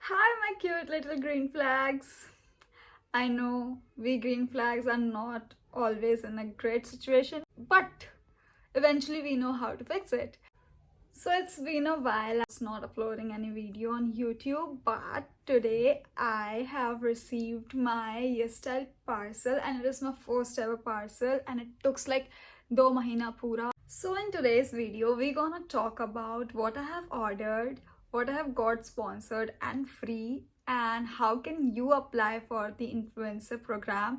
Hi, my cute little green flags. I know we green flags are not always in a great situation, but eventually we know how to fix it. So it's been a while. I was not uploading any video on YouTube, but today I have received my YesStyle parcel, and it is my first ever parcel, and it took like 2 mahina pura. So in today's video, we're gonna talk about what I have ordered, what I have got sponsored and free, and how can you apply for the influencer program,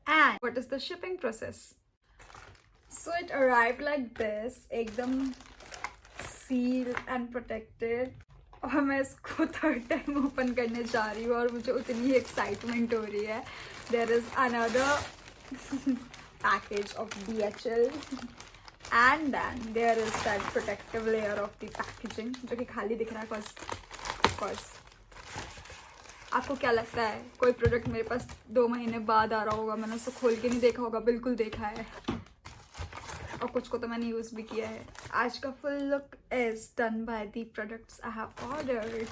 and what is the shipping process. So it arrived like this, एकदम sealed and protected. और मैं इसको third time open करने जा रही हूँ और मुझे उतनी ही एक्साइटमेंट हो रही है. There is another package of DHL and then there is that protective layer of the packaging जो कि खाली दिख रहा है. course आपको क्या लगता है कोई प्रोडक्ट मेरे पास 2 महीने बाद आ रहा होगा? मैंने उसको खोल के नहीं देखा होगा, बिल्कुल देखा है और कुछ को तो मैंने यूज भी किया है. आज का full look is done by the products I have ordered.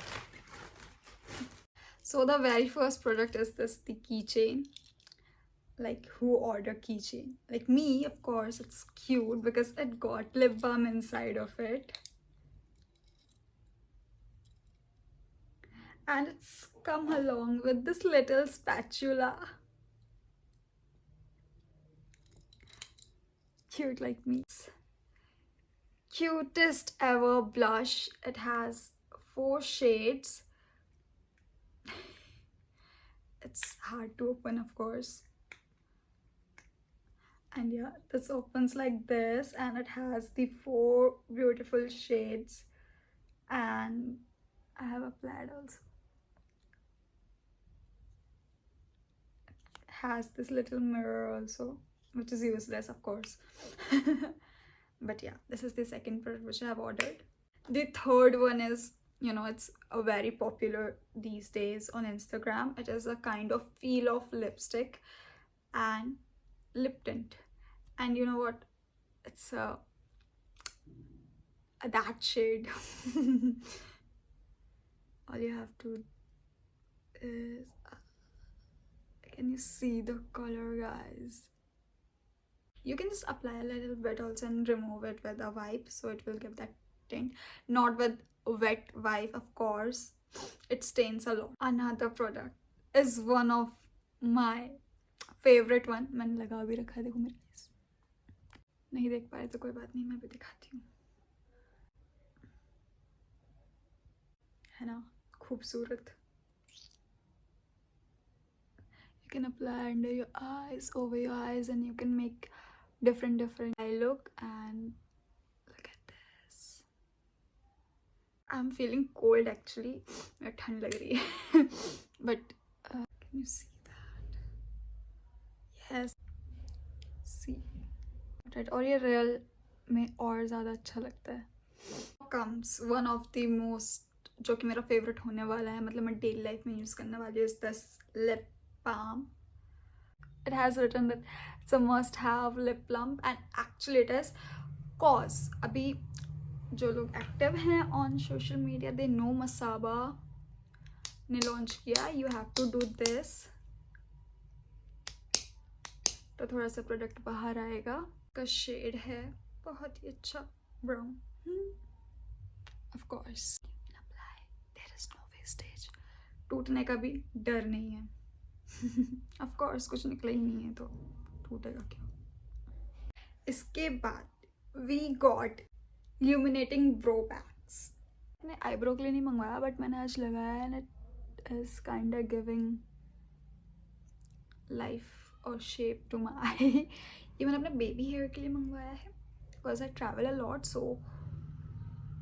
So the very first product is this, the keychain. Like, who order keychain? Like me, of course. It's cute because it got lip balm inside of it, and it's come along with this little spatula. Cute like me. Cutest ever blush. It has 4 shades. It's hard to open, of course. And yeah, this opens like this, and it has the 4 beautiful shades, and I have applied also. It has this little mirror also, which is useless, of course. But yeah, this is the second product which I have ordered. The third one is, it's a very popular these days on Instagram. It is a kind of peel off lipstick and lip tint, and you know what, it's that shade. All you have to is can you see the color, guys? You can just apply a little bit also and remove it with a wipe, so it will give that tint. Not with wet wipe, of course, it stains a lot. Another product is one of my favourite one. मैंने लगा भी रखा है, देखो मेरे पास. नहीं देख पाए तो कोई बात नहीं, मैं भी दिखाती हूँ. है ना खूबसूरत? You can apply under your eyes, over your eyes, and you can make different eye look. And look at this. I'm feeling cold actually. मेरे ठंड लग रही है. But can you see? Yes, see right. और ये real में और ज़्यादा अच्छा लगता है. Comes one of the most, जो कि मेरा फेवरेट होने वाला है, मतलब मैं डेली लाइफ में यूज़ करने वाली हूँ, is this lip balm. It has written that it's a must have lip balm, and actually it is, cause अभी जो लोग एक्टिव हैं on social media, they know Masaba ने लॉन्च किया. You have to do this. तो थोड़ा सा product बाहर आएगा. का शेड है बहुत ही अच्छा brown. Of course apply, there is no wastage. टूटने का भी डर नहीं है. ऑफ कोर्स कुछ निकला ही नहीं है तो टूटेगा क्यों. इसके बाद वी गॉट ल्यूमिनेटिंग ब्रो पैक्स. मैंने आईब्रो के लिए नहीं मंगवाया, बट मैंने आज लगाया and it is kind of giving life और शेप टू माई आई. ये मैंने अपने बेबी हेयर के लिए मंगवाया है, because I travel a lot, so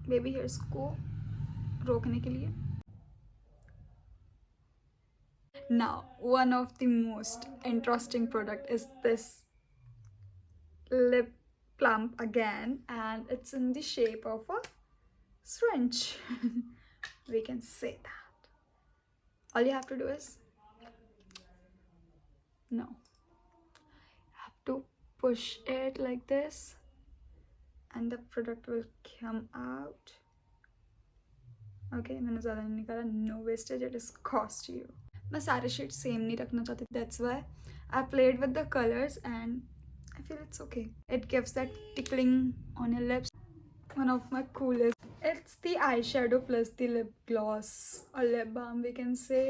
baby hairs को रोकने के लिए. Now one of the most interesting product is this lip plump again, and it's in the shape of a syringe. We can say that. All you have to do is to push it like this, and the product will come out. Okay मैंने ज़्यादा नहीं निकाला, no wastage, it is cost you. मैं सारे shade same नहीं रखना चाहती, that's why I played with the colours and I feel it's okay. It gives that tickling on your lips. One of my coolest. It's the eyeshadow plus the lip gloss or lip balm, we can say,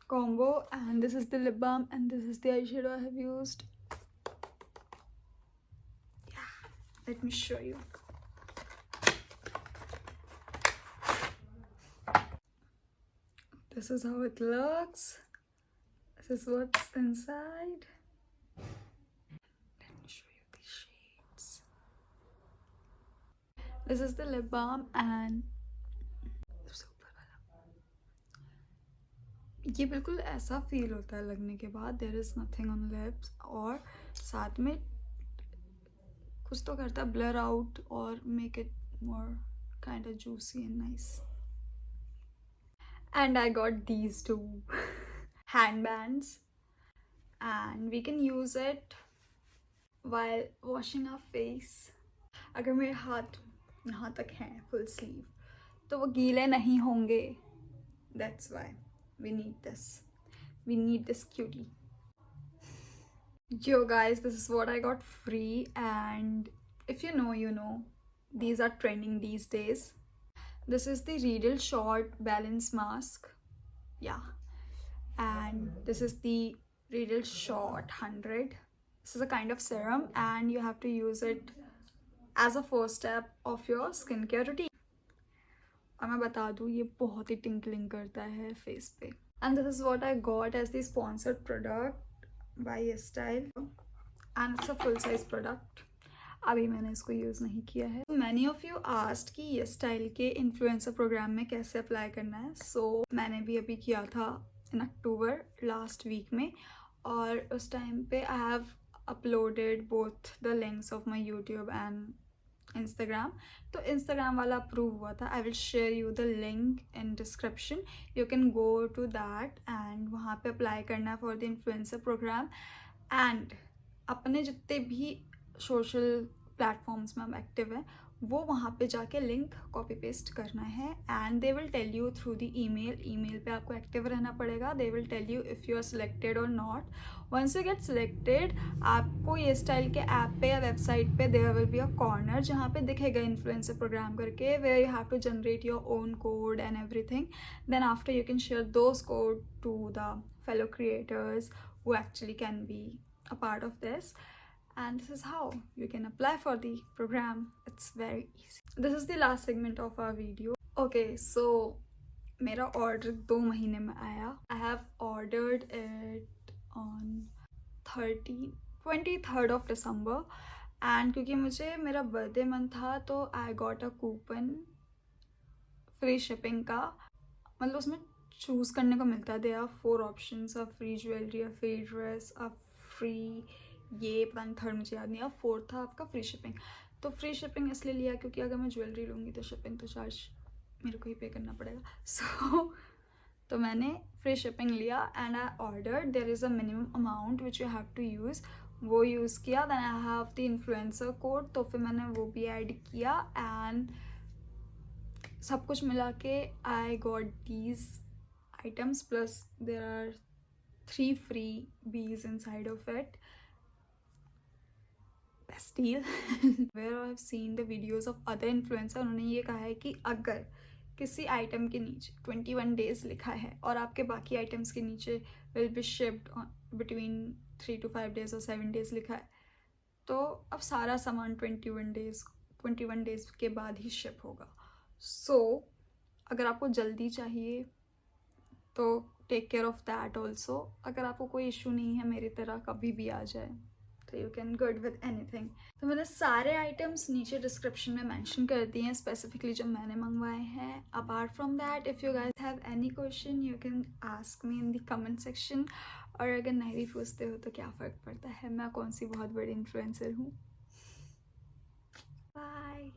combo. And this is the lip balm and this is the eyeshadow I have used. Yeah, let me show you. This is how it looks. This is what's inside. This is the lip balm and ये बिल्कुल ऐसा feel होता है लगने के बाद there is nothing on lips, और साथ में कुछ तो करता है ब्लर आउट और make it more kind of juicy and nice. And I got these two handbands and we can use it while washing our face. अगर मेरे हाथ यहाँ तक हैं फुल स्लीव तो वो गीले नहीं होंगे. That's why we need this. We need this cutie. Yo guys, this is what I got free, and if you know, you know. These are trending these days. This is the Riedel Short Balance Mask. Yeah. And this is the Riedel Short 100. This is a kind of serum and you have to use it as a first step of your skincare routine. और मैं बता दूँ ये बहुत ही tinkling करता है face पे. And this is what I got as the sponsored product by YesStyle. And it's a full size product. अभी मैंने इसको यूज़ नहीं किया है. Many of you asked कि YesStyle के इन्फ्लुएंसर प्रोग्राम में कैसे अप्लाई करना है. So मैंने भी अभी किया था in October last week में, और उस टाइम पे I have uploaded both the links of my YouTube and Instagram. तो Instagram वाला अप्रूव हुआ था. I will share you the link in description. You can go to that and वहाँ पे अप्लाई करना है for the influencer program. And अपने जितने भी सोशल प्लेटफॉर्म्स में हम एक्टिव हैं वो वहाँ पे जाके लिंक कॉपी पेस्ट करना है. And they will tell you through the email पे आपको एक्टिव रहना पड़ेगा. They will tell you if you are selected और not. Once you get selected आपको ये स्टाइल के ऐप पे या वेबसाइट पे there will be a corner जहाँ पे दिखेगा इन्फ्लुएंसर प्रोग्राम करके, where you have to generate your own code and everything. Then after you can share those code to the fellow creators who actually can be a part of this. And this is how you can apply for the program. It's very easy. This is the last segment of our video. Okay, so मेरा order 2 महीने में आया. I have ordered it on 23rd of December. And क्योंकि मुझे मेरा birthday month था तो I got a coupon free shipping का. मतलब उसमें चूज़ करने को मिलता है. There are 4 options: a free jewelry, a free dress, a free ये पता नहीं थर्ड मुझे याद नहीं है. 4 था आपका फ्री शिपिंग. तो फ्री शिपिंग इसलिए लिया क्योंकि अगर मैं ज्वेलरी लूँगी तो शिपिंग तो चार्ज मेरे को ही पे करना पड़ेगा. तो मैंने फ्री शिपिंग लिया and I order. There is a minimum amount which you have to use. वो यूज़ किया. Then I have the influencer code, तो फिर मैंने वो भी ऐड किया एंड सब कुछ मिला के I got these items plus there are 3 free बीज inside of it. Best deal. Where I've seen the videos of other influencer, उन्होंने ये कहा है कि अगर किसी आइटम के नीचे 21 days लिखा है और आपके बाकी आइटम्स के नीचे will be shipped between 3 to 5 days और 7 days लिखा है, तो अब सारा सामान 21 days के बाद ही शिप होगा. So अगर आपको जल्दी चाहिए तो take care of that also. अगर आपको कोई इशू नहीं है मेरी तरह, कभी भी आ जाए तो you can good with anything. तो मैंने सारे आइटम्स नीचे डिस्क्रिप्शन में मेंशन कर दिए हैं स्पेसिफिकली जो मैंने मंगवाए हैं. Apart from that if you guys have any question you can ask me in the comment section. और अगर नहीं भी पूछते हो तो क्या फ़र्क पड़ता है, मैं कौन सी बहुत बड़ी इन्फ्लुएंसर हूँ. बाय.